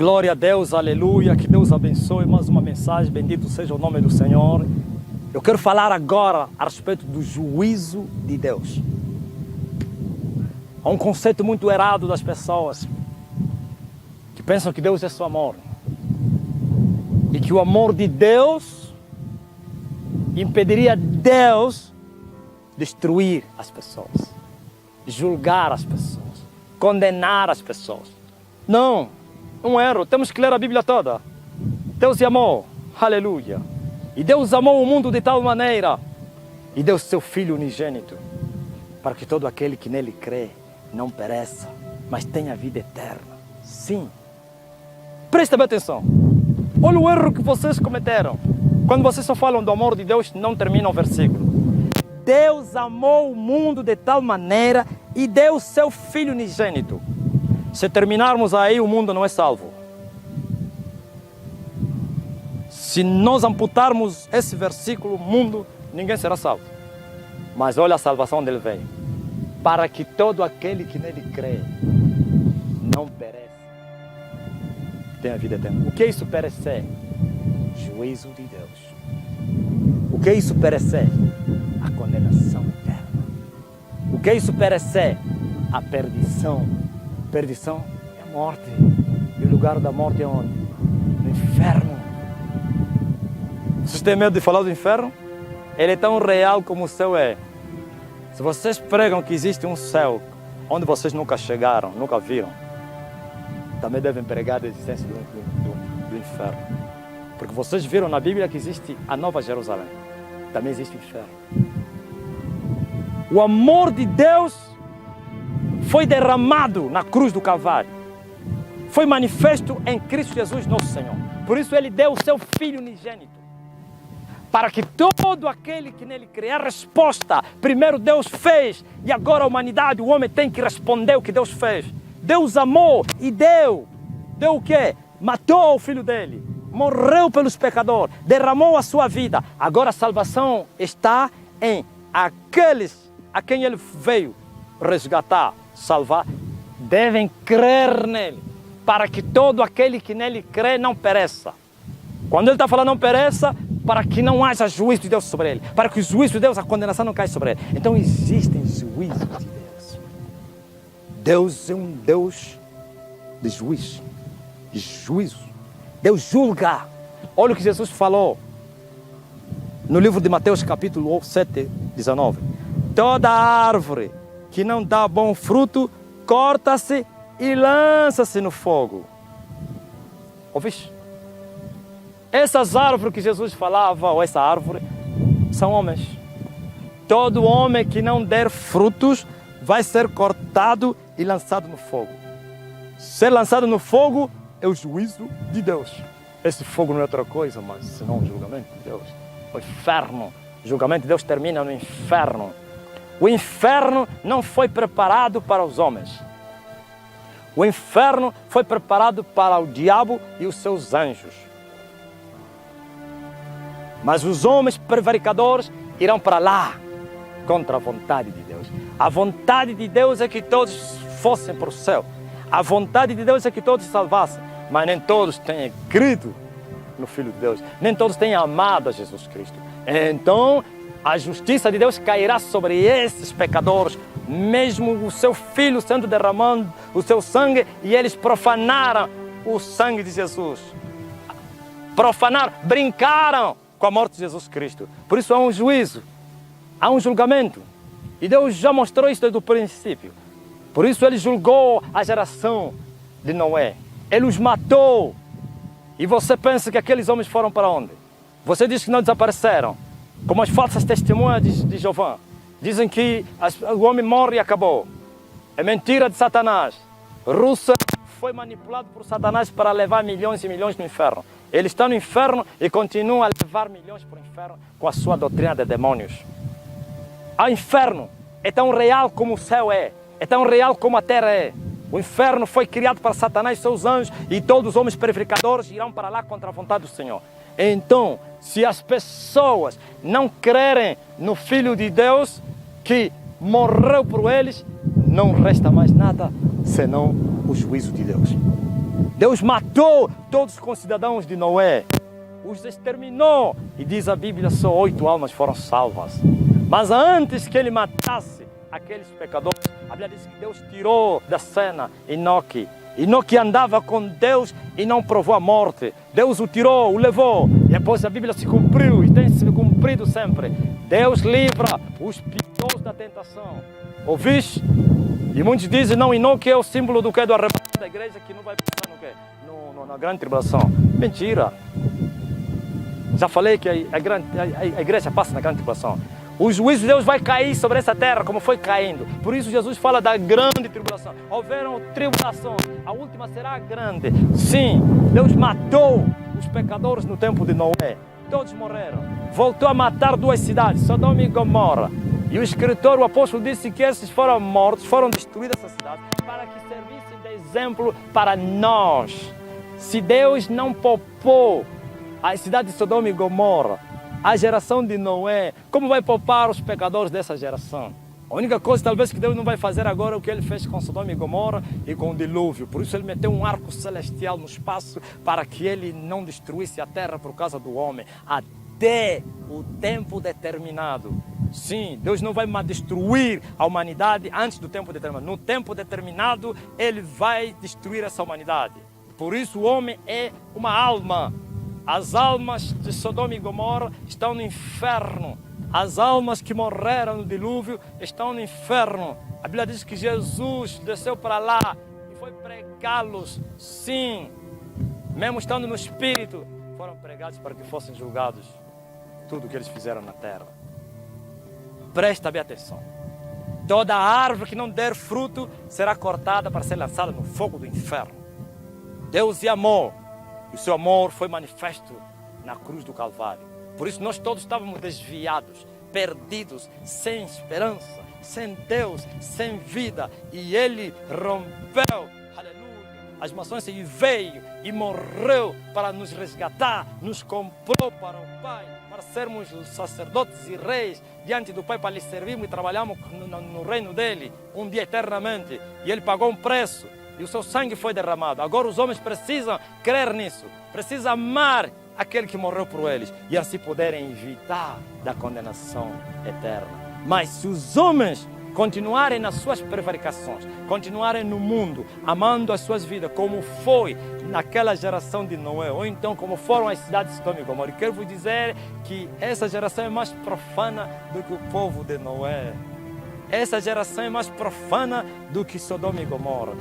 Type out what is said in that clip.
Glória a Deus, aleluia, que Deus abençoe. Mais uma mensagem, bendito seja o nome do Senhor. Eu quero falar agora a respeito do juízo de Deus. Há um conceito muito errado das pessoas que pensam que Deus é só amor. E que o amor de Deus impediria Deus destruir as pessoas, julgar as pessoas, condenar as pessoas. Não, um erro. Temos que ler a Bíblia toda. Deus é amor, aleluia. E Deus amou o mundo de tal maneira e deu seu Filho unigênito para que todo aquele que nele crê não pereça, mas tenha vida eterna. Sim. Presta bem atenção. Olha o erro que vocês cometeram. Quando vocês só falam do amor de Deus, não termina o versículo. Deus amou o mundo de tal maneira e deu seu Filho unigênito. Se terminarmos aí, o mundo não é salvo. Se nós amputarmos esse versículo, o mundo, ninguém será salvo. Mas olha a salvação dele veio. Para que todo aquele que nele crê não pereça, tenha vida eterna. O que é isso perecer? Juízo de Deus. O que é isso perecer? A condenação eterna. O que é isso perecer? A perdição. Perdição é a morte. E o lugar da morte é onde? No inferno. Vocês têm medo de falar do inferno? Ele é tão real como o céu é. Se vocês pregam que existe um céu onde vocês nunca chegaram, nunca viram, também devem pregar a existência do inferno. Porque vocês viram na Bíblia que existe a Nova Jerusalém. Também existe o inferno. O amor de Deus foi derramado na cruz do Calvário. Foi manifesto em Cristo Jesus, nosso Senhor. Por isso ele deu o seu Filho unigênito. Para que todo aquele que nele crê, a resposta, primeiro Deus fez, e agora a humanidade, o homem tem que responder o que Deus fez. Deus amou e deu. Deu o quê? Matou o filho dele, morreu pelos pecadores, derramou a sua vida. Agora a salvação está em aqueles a quem ele veio resgatar, salvar, devem crer nele, para que todo aquele que nele crê não pereça. Quando ele está falando não pereça, para que não haja juízo de Deus sobre ele, para que o juízo de Deus, a condenação não caia sobre ele. Então existem juízos de Deus. Deus é um Deus de juízo, de juízo. Deus julga. Olha o que Jesus falou no livro de Mateus capítulo 7, 19. Toda árvore que não dá bom fruto, corta-se e lança-se no fogo. Ouviste? Essas árvores que Jesus falava, ou essa árvore, são homens. Todo homem que não der frutos vai ser cortado e lançado no fogo. Ser lançado no fogo é o juízo de Deus. Esse fogo não é outra coisa, mas senão o julgamento de Deus. O inferno. O julgamento de Deus termina no inferno. O inferno não foi preparado para os homens. O inferno foi preparado para o diabo e os seus anjos. Mas os homens prevaricadores irão para lá contra a vontade de Deus. A vontade de Deus é que todos fossem para o céu. A vontade de Deus é que todos se salvassem. Mas nem todos têm crido no Filho de Deus. Nem todos têm amado a Jesus Cristo. Então a justiça de Deus cairá sobre esses pecadores, mesmo o seu Filho sendo derramando o seu sangue, e eles profanaram o sangue de Jesus. Profanaram, brincaram com a morte de Jesus Cristo. Por isso há um juízo, há um julgamento. E Deus já mostrou isso desde o princípio. Por isso ele julgou a geração de Noé. Ele os matou. E você pensa que aqueles homens foram para onde? Você diz que não desapareceram. Como as falsas testemunhas de Jeová. Dizem que o homem morre e acabou. É mentira de Satanás. Rússia foi manipulado por Satanás para levar milhões e milhões no inferno. Ele está no inferno e continua a levar milhões para o inferno com a sua doutrina de demônios. O inferno é tão real como o céu é tão real como a terra é. O inferno foi criado para Satanás e seus anjos, e todos os homens prevaricadores irão para lá contra a vontade do Senhor. Então, se as pessoas não crerem no Filho de Deus, que morreu por eles, não resta mais nada senão o juízo de Deus. Deus matou todos os concidadãos de Noé, os exterminou, e diz a Bíblia, só 8 almas foram salvas. Mas antes que ele matasse aqueles pecadores, a Bíblia diz que Deus tirou da cena Enoque. Enoque andava com Deus e não provou a morte. Deus o tirou, o levou. E depois a Bíblia se cumpriu e tem se cumprido sempre. Deus livra os piedosos da tentação. Ouviste? E muitos dizem, não, Enoque é o símbolo do que? Do arrebatamento da igreja, que não vai passar no quê? Na grande tribulação. Mentira. Já falei que a igreja passa na grande tribulação. O juízo de Deus vai cair sobre essa terra como foi caindo. Por isso Jesus fala da grande tribulação. Houveram tribulações, a última será grande. Sim, Deus matou os pecadores no tempo de Noé. Todos morreram. Voltou a matar 2 cidades, Sodoma e Gomorra. E o escritor, o apóstolo, disse que esses foram mortos, foram destruídas essas cidades, para que servissem de exemplo para nós. Se Deus não poupou a cidade de Sodoma e Gomorra, a geração de Noé, como vai poupar os pecadores dessa geração? A única coisa talvez que Deus não vai fazer agora é o que ele fez com Sodoma e Gomorra e com o dilúvio. Por isso ele meteu um arco celestial no espaço para que ele não destruísse a terra por causa do homem até o tempo determinado. Sim, Deus não vai destruir a humanidade antes do tempo determinado. No tempo determinado ele vai destruir essa humanidade. Por isso o homem é uma alma. As almas de Sodoma e Gomorra estão no inferno. As almas que morreram no dilúvio estão no inferno. A Bíblia diz que Jesus desceu para lá e foi pregá-los. Sim, mesmo estando no Espírito, foram pregados para que fossem julgados tudo o que eles fizeram na terra. Presta bem atenção. Toda árvore que não der fruto será cortada para ser lançada no fogo do inferno. Deus é amor. E o seu amor foi manifesto na cruz do Calvário. Por isso nós todos estávamos desviados, perdidos, sem esperança, sem Deus, sem vida. E Ele rompeu, aleluia, as maçãs e veio e morreu para nos resgatar, nos comprou para o Pai, para sermos sacerdotes e reis diante do Pai, para lhe servirmos e trabalharmos no reino dEle, um dia eternamente. E Ele pagou um preço. E o seu sangue foi derramado. Agora os homens precisam crer nisso. Precisam amar aquele que morreu por eles. E assim poderem evitar da condenação eterna. Mas se os homens continuarem nas suas prevaricações, continuarem no mundo, amando as suas vidas, como foi naquela geração de Noé, ou então como foram as cidades de Sodoma e Gomorra, e quero vos dizer que essa geração é mais profana do que o povo de Noé. Essa geração é mais profana do que Sodoma e Gomorra.